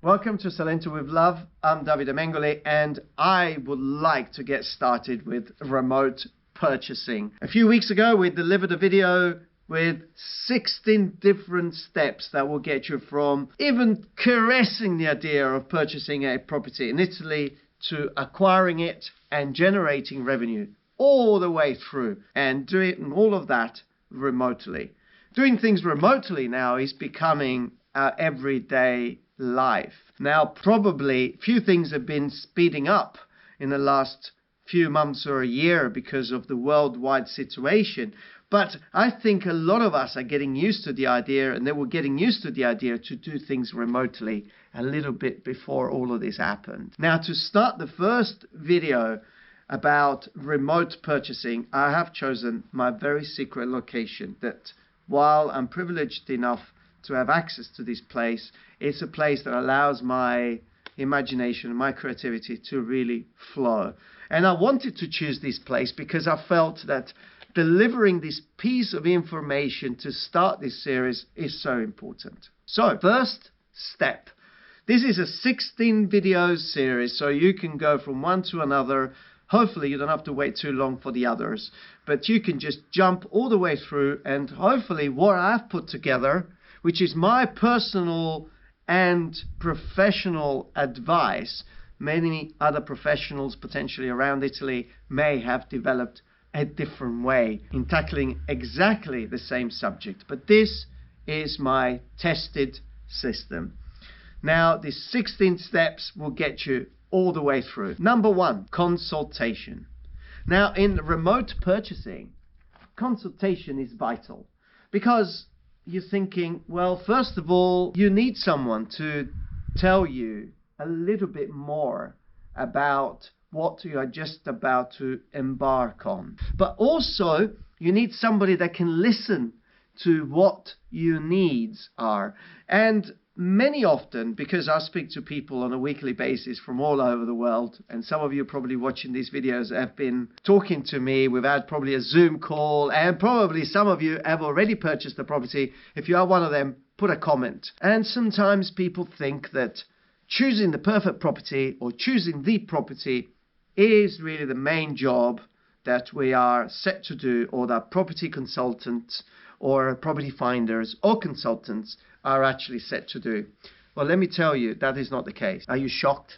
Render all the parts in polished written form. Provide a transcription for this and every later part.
Welcome to Salento with Love. I'm Davide Mengoli, and I would like to get started with remote purchasing. A few weeks ago, we delivered a video with 16 different steps that will get you from even caressing the idea of purchasing a property in Italy to acquiring it and generating revenue all the way through, and doing all of that remotely. Doing things remotely now is becoming our everyday life. Now, probably few things have been speeding up in the last few months or a year because of the worldwide situation. But I think a lot of us are getting used to the idea, and they were getting used to the idea to do things remotely a little bit before all of this happened. Now, to start the first video about remote purchasing, I have chosen my very secret location that, while I'm privileged enough to have access to this place, it's a place that allows my imagination and my creativity to really flow. And I wanted to choose this place because I felt that delivering this piece of information to start this series is so important. So, first step. This is a 16 video series, so you can go from one to another. Hopefully you don't have to wait too long for the others, but you can just jump all the way through, and hopefully what I've put together, which is my personal and professional advice, many other professionals potentially around Italy may have developed a different way in tackling exactly the same subject. But this is my tested system. Now, these 16 steps will get you all the way through. Number 1, consultation. Now, in remote purchasing, consultation is vital because you're thinking, well, first of all, you need someone to tell you a little bit more about what you are just about to embark on. But also, you need somebody that can listen to what your needs are. And many often, because I speak to people on a weekly basis from all over the world, and some of you probably watching these videos have been talking to me. We've had probably a Zoom call, and probably some of you have already purchased the property. If you are one of them, put a comment. And sometimes people think that choosing the perfect property or choosing the property is really the main job that we are set to do, or that property consultants or property finders or consultants are actually set to do. Well, let me tell you, that is not the case. Are you shocked?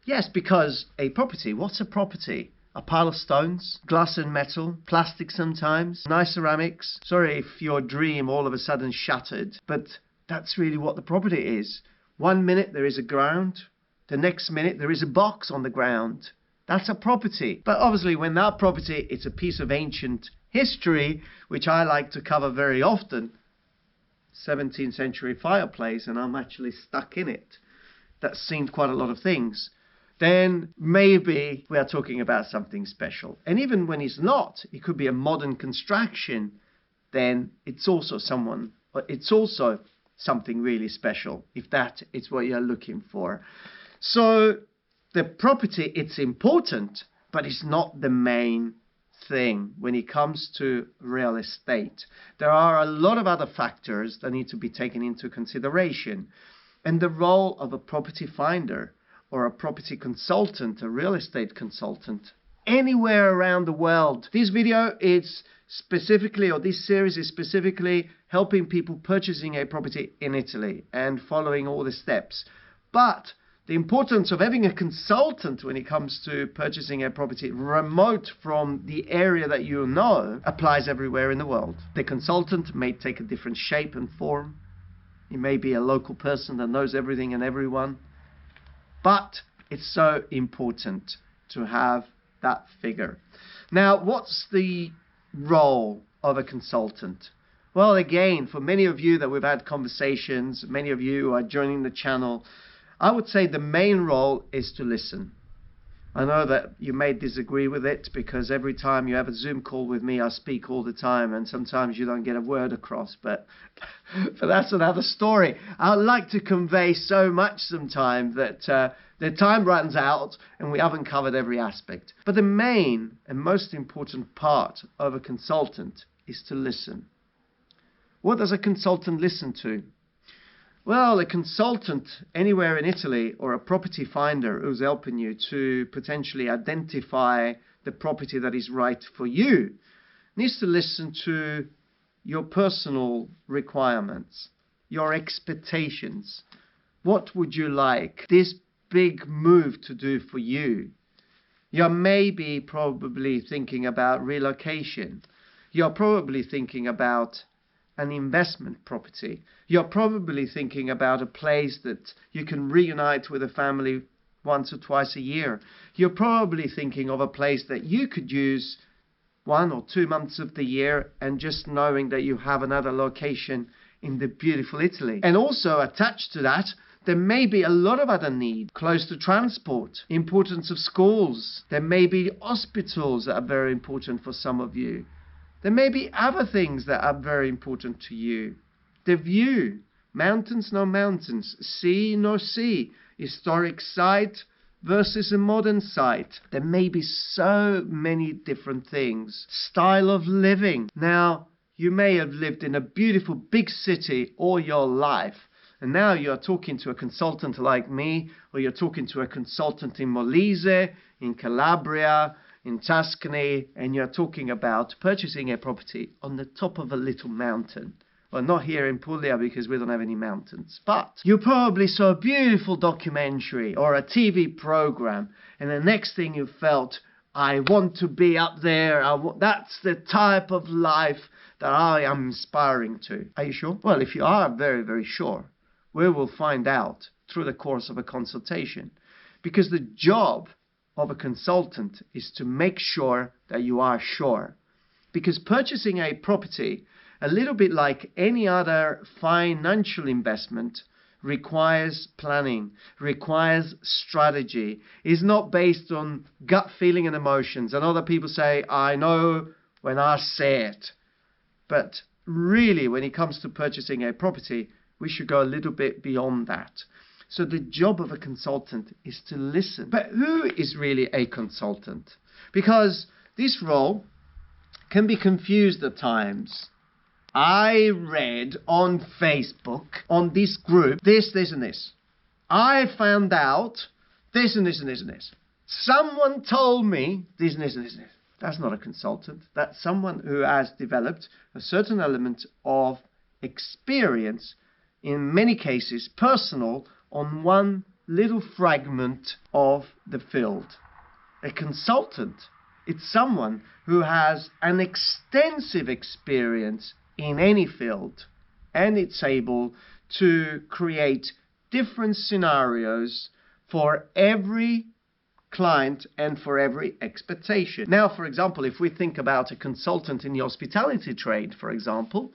Yes, because a property, what's a property? A pile of stones, glass and metal, plastic sometimes, nice ceramics. Sorry if your dream all of a sudden shattered, but that's really what the property is. 1 minute there is a ground, the next minute there is a box on the ground. That's a property. But obviously when that property, it's a piece of ancient history, which I like to cover very often, 17th century fireplace, and I'm actually stuck in it, that's seen quite a lot of things, then maybe we are talking about something special. And even when it's not, it could be a modern construction, then it's also something really special, if that is what you're looking for. So the property, it's important, but it's not the main thing when it comes to real estate. There are a lot of other factors that need to be taken into consideration, and the role of a property finder or a property consultant, a real estate consultant, anywhere around the world. This video is specifically, or this series is specifically helping people purchasing a property in Italy and following all the steps. But the importance of having a consultant when it comes to purchasing a property remote from the area that you know applies everywhere in the world. The consultant may take a different shape and form. It may be a local person that knows everything and everyone. But it's so important to have that figure. Now, what's the role of a consultant? Well, again, for many of you that we've had conversations, many of you who are joining the channel, I would say the main role is to listen. I know that you may disagree with it because every time you have a Zoom call with me, I speak all the time, and sometimes you don't get a word across, but that's another story. I like to convey so much sometimes that the time runs out and we haven't covered every aspect. But the main and most important part of a consultant is to listen. What does a consultant listen to? Well, a consultant anywhere in Italy or a property finder who's helping you to potentially identify the property that is right for you needs to listen to your personal requirements, your expectations. What would you like this big move to do for you? You're maybe probably thinking about relocation. You're probably thinking about an investment property. You're probably thinking about a place that you can reunite with a family once or twice a year. You're probably thinking of a place that you could use 1 or 2 months of the year, and just knowing that you have another location in the beautiful Italy. And also attached to that, there may be a lot of other needs, close to transport, importance of schools. There may be hospitals that are very important for some of you. There may be other things that are very important to you. The view, mountains, no mountains, sea, no sea, historic site versus a modern site. There may be so many different things. Style of living. Now, you may have lived in a beautiful big city all your life, and now you're talking to a consultant like me, or you're talking to a consultant in Molise, in Calabria, in Tuscany, and you're talking about purchasing a property on the top of a little mountain. Well, not here in Puglia because we don't have any mountains. But you probably saw a beautiful documentary or a TV program, and the next thing you felt, I want to be up there. That's the type of life that I am inspiring to. Are you sure? Well, if you are very, very sure, we will find out through the course of a consultation. Because the job of a consultant is to make sure that you are sure. Because purchasing a property, a little bit like any other financial investment, requires planning, requires strategy. It's not based on gut feeling and emotions. And other people say, I know when I say it. But really, when it comes to purchasing a property, we should go a little bit beyond that. So the job of a consultant is to listen. But who is really a consultant? Because this role can be confused at times. I read on Facebook, on this group, this, and this. I found out this and this and this and this. Someone told me this and this and this and this. That's not a consultant. That's someone who has developed a certain element of experience, in many cases personal, on one little fragment of the field. A consultant, it's someone who has an extensive experience in any field, and it's able to create different scenarios for every client and for every expectation. Now, for example, if we think about a consultant in the hospitality trade, for example,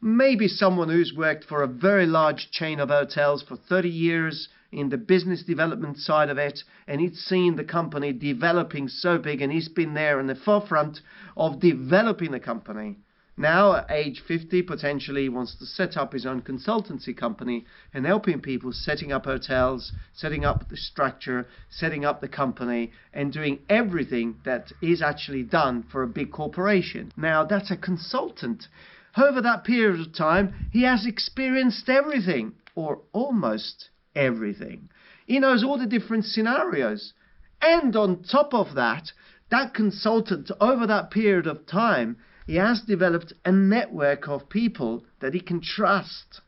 maybe someone who's worked for a very large chain of hotels for 30 years in the business development side of it, and he's seen the company developing so big, and he's been there in the forefront of developing the company. Now, at age 50, potentially wants to set up his own consultancy company and helping people setting up hotels, setting up the structure, setting up the company, and doing everything that is actually done for a big corporation. Now, that's a consultant. Over that period of time, he has experienced everything, or almost everything. He knows all the different scenarios. And on top of that, that consultant, over that period of time, he has developed a network of people that he can trust.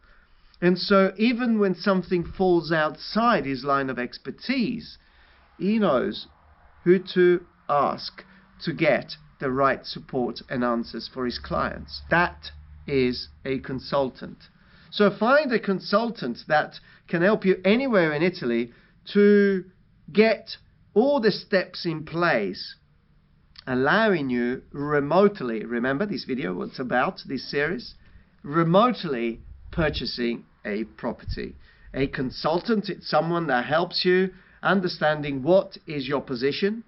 And so even when something falls outside his line of expertise, he knows who to ask to get the right support and answers for his clients. That is a consultant. So find a consultant that can help you anywhere in Italy to get all the steps in place, allowing you remotely, remember this video, what's about this series, remotely purchasing a property. A consultant, it's someone that helps you understanding what is your position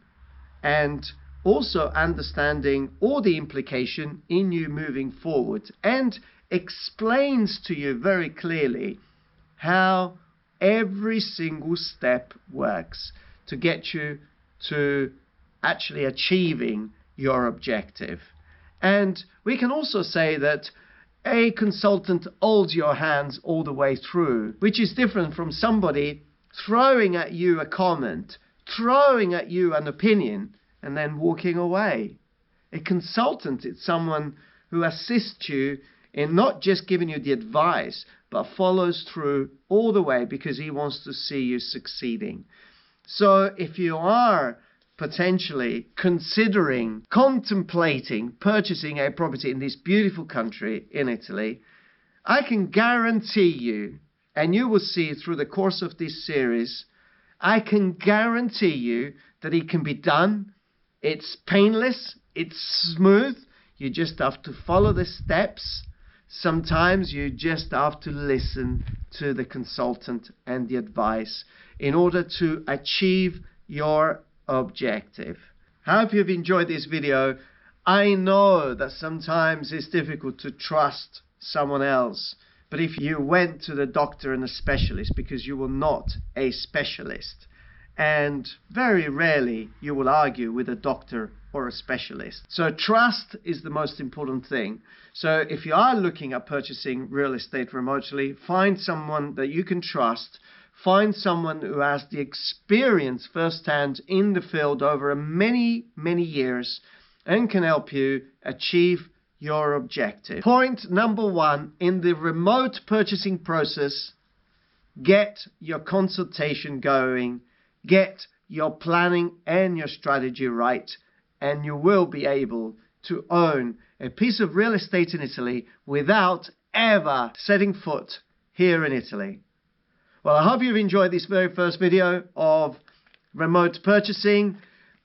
and also understanding all the implication in you moving forward, and explains to you very clearly how every single step works to get you to actually achieving your objective. And we can also say that a consultant holds your hands all the way through, which is different from somebody throwing at you a comment, throwing at you an opinion, and then walking away. A consultant is someone who assists you in not just giving you the advice, but follows through all the way because he wants to see you succeeding. So if you are potentially contemplating purchasing a property in this beautiful country in Italy, I can guarantee you, and you will see through the course of this series, I can guarantee you that it can be done. It's painless, it's smooth. You just have to follow the steps. Sometimes you just have to listen to the consultant and the advice in order to achieve your objective. I hope you've enjoyed this video. I know that sometimes it's difficult to trust someone else, but if you went to the doctor and a specialist, because you were not a specialist, and very rarely you will argue with a doctor or a specialist. So trust is the most important thing. So if you are looking at purchasing real estate remotely, find someone that you can trust. Find someone who has the experience firsthand in the field over many, many years and can help you achieve your objective. Point number one in the remote purchasing process: get your consultation going, get your planning and your strategy right, and you will be able to own a piece of real estate in Italy without ever setting foot here in Italy. Well, I hope you've enjoyed this very first video of remote purchasing.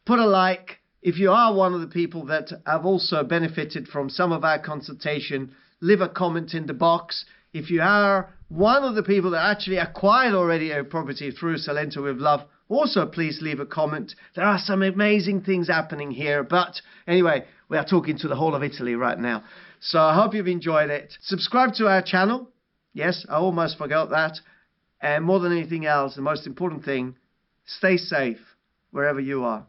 Put a like. If you are one of the people that have also benefited from some of our consultation, leave a comment in the box. If you are one of the people that actually acquired already a property through Salento with Love, also please leave a comment. There are some amazing things happening here. But anyway, we are talking to the whole of Italy right now. So I hope you've enjoyed it. Subscribe to our channel. Yes, I almost forgot that. And more than anything else, the most important thing, stay safe wherever you are.